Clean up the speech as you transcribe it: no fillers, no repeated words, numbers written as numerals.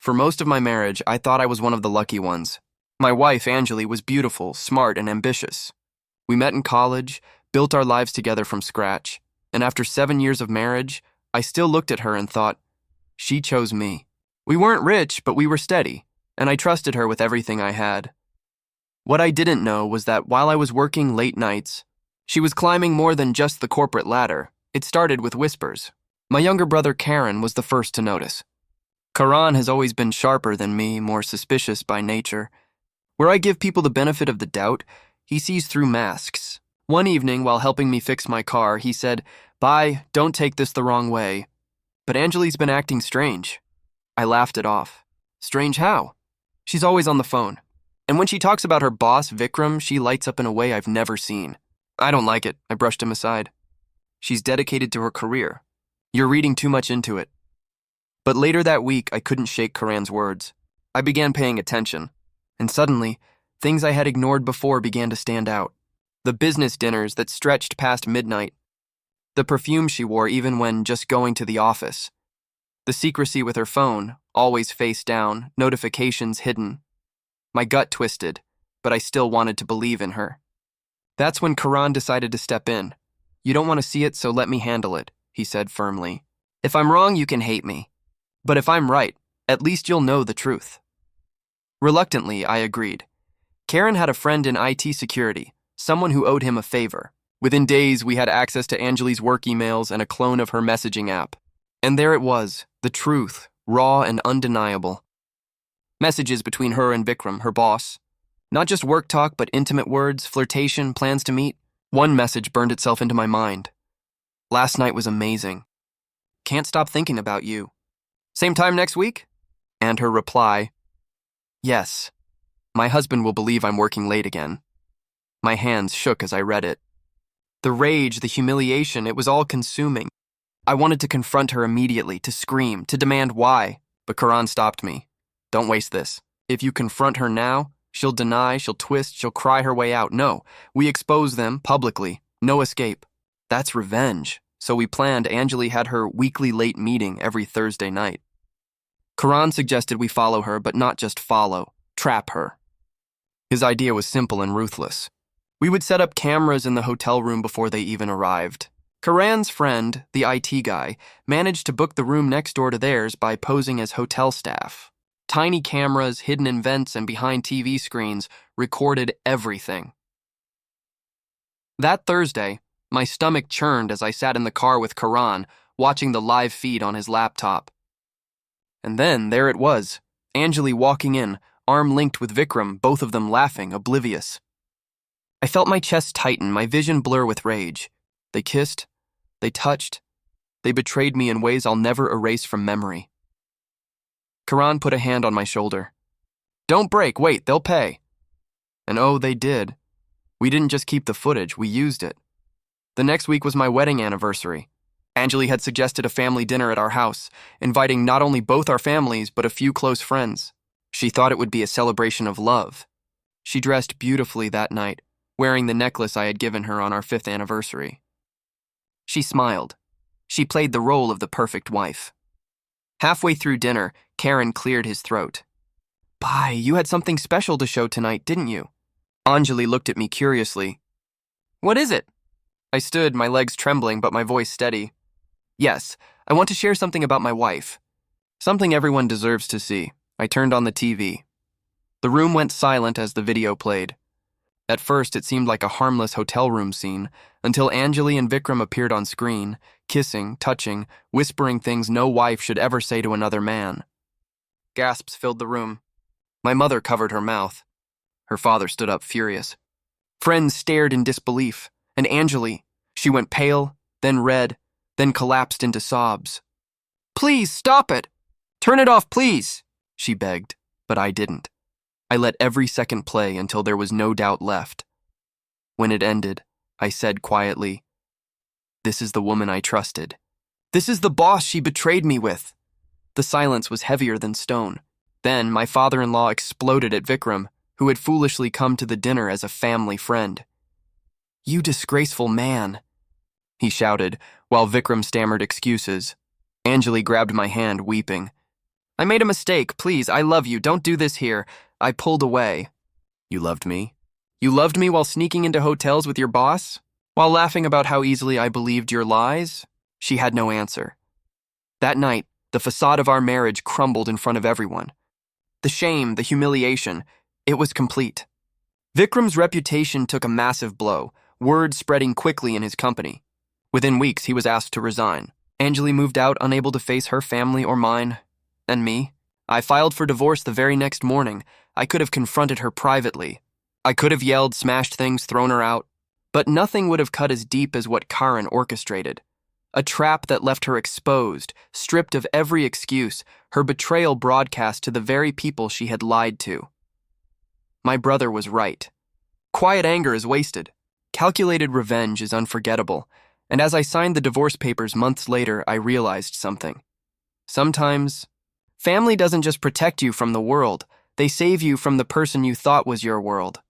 For most of my marriage, I thought I was one of the lucky ones. My wife, Anjali, was beautiful, smart, and ambitious. We met in college, built our lives together from scratch, and after 7 years of marriage, I still looked at her and thought, she chose me. We weren't rich, but we were steady, and I trusted her with everything I had. What I didn't know was that while I was working late nights, she was climbing more than just the corporate ladder. It started with whispers. My younger brother, Karan, was the first to notice. Karan has always been sharper than me, more suspicious by nature. Where I give people the benefit of the doubt, he sees through masks. One evening, while helping me fix my car, he said, "Bhai, don't take this the wrong way, but Anjali's been acting strange." I laughed it off. Strange how? She's always on the phone. And when she talks about her boss, Vikram, she lights up in a way I've never seen. I don't like it, I brushed him aside. She's dedicated to her career. You're reading too much into it. But later that week, I couldn't shake Karan's words. I began paying attention, and suddenly, things I had ignored before began to stand out. The business dinners that stretched past midnight. The perfume she wore even when just going to the office. The secrecy with her phone, always face down, notifications hidden. My gut twisted, but I still wanted to believe in her. That's when Karan decided to step in. "You don't want to see it, so let me handle it," he said firmly. "If I'm wrong, you can hate me. But if I'm right, at least you'll know the truth." Reluctantly, I agreed. Karan had a friend in IT security, someone who owed him a favor. Within days, we had access to Anjali's work emails and a clone of her messaging app. And there it was, the truth, raw and undeniable. Messages between her and Vikram, her boss. Not just work talk, but intimate words, flirtation, plans to meet. One message burned itself into my mind. "Last night was amazing. Can't stop thinking about you. Same time next week?" And her reply, "Yes. My husband will believe I'm working late again." My hands shook as I read it. The rage, the humiliation, it was all consuming. I wanted to confront her immediately, to scream, to demand why, but Karan stopped me. "Don't waste this. If you confront her now, she'll deny, she'll twist, she'll cry her way out. No, we expose them publicly. No escape. That's revenge." So we planned. Anjali had her weekly late meeting every Thursday night. Karan suggested we follow her, but not just follow, trap her. His idea was simple and ruthless. We would set up cameras in the hotel room before they even arrived. Karan's friend, the IT guy, managed to book the room next door to theirs by posing as hotel staff. Tiny cameras hidden in vents and behind TV screens recorded everything. That Thursday, my stomach churned as I sat in the car with Karan, watching the live feed on his laptop. And then, there it was, Anjali walking in, arm linked with Vikram, both of them laughing, oblivious. I felt my chest tighten, my vision blur with rage. They kissed, they touched, they betrayed me in ways I'll never erase from memory. Karan put a hand on my shoulder. "Don't break, wait, they'll pay." And oh, they did. We didn't just keep the footage, we used it. The next week was my wedding anniversary. Anjali had suggested a family dinner at our house, inviting not only both our families, but a few close friends. She thought it would be a celebration of love. She dressed beautifully that night, wearing the necklace I had given her on our 5th anniversary. She smiled. She played the role of the perfect wife. Halfway through dinner, Karan cleared his throat. "Bhai, you had something special to show tonight, didn't you?" Anjali looked at me curiously. "What is it?" I stood, my legs trembling, but my voice steady. "Yes, I want to share something about my wife. Something everyone deserves to see." I turned on the TV. The room went silent as the video played. At first, it seemed like a harmless hotel room scene, until Anjali and Vikram appeared on screen, kissing, touching, whispering things no wife should ever say to another man. Gasps filled the room. My mother covered her mouth. Her father stood up furious. Friends stared in disbelief, and Anjali, she went pale, then red, then collapsed into sobs. "Please, stop it! Turn it off, please!" she begged, but I didn't. I let every second play until there was no doubt left. When it ended, I said quietly, "This is the woman I trusted. This is the boss she betrayed me with." The silence was heavier than stone. Then my father-in-law exploded at Vikram, who had foolishly come to the dinner as a family friend. "You disgraceful man," he shouted, while Vikram stammered excuses. Anjali grabbed my hand, weeping. I made a mistake. Please, I love you. Don't do this here. I pulled away. You loved me? You loved me while sneaking into hotels with your boss? While laughing about how easily I believed your lies? She had no answer. That night, the facade of our marriage crumbled in front of everyone. The shame, the humiliation, it was complete. Vikram's reputation took a massive blow, word spreading quickly in his company. Within weeks, he was asked to resign. Anjali moved out, unable to face her family or mine. And me? I filed for divorce the very next morning. I could have confronted her privately. I could have yelled, smashed things, thrown her out. But nothing would have cut as deep as what Karan orchestrated. A trap that left her exposed, stripped of every excuse, her betrayal broadcast to the very people she had lied to. My brother was right. Quiet anger is wasted. Calculated revenge is unforgettable. And as I signed the divorce papers months later, I realized something. Sometimes, family doesn't just protect you from the world, they save you from the person you thought was your world.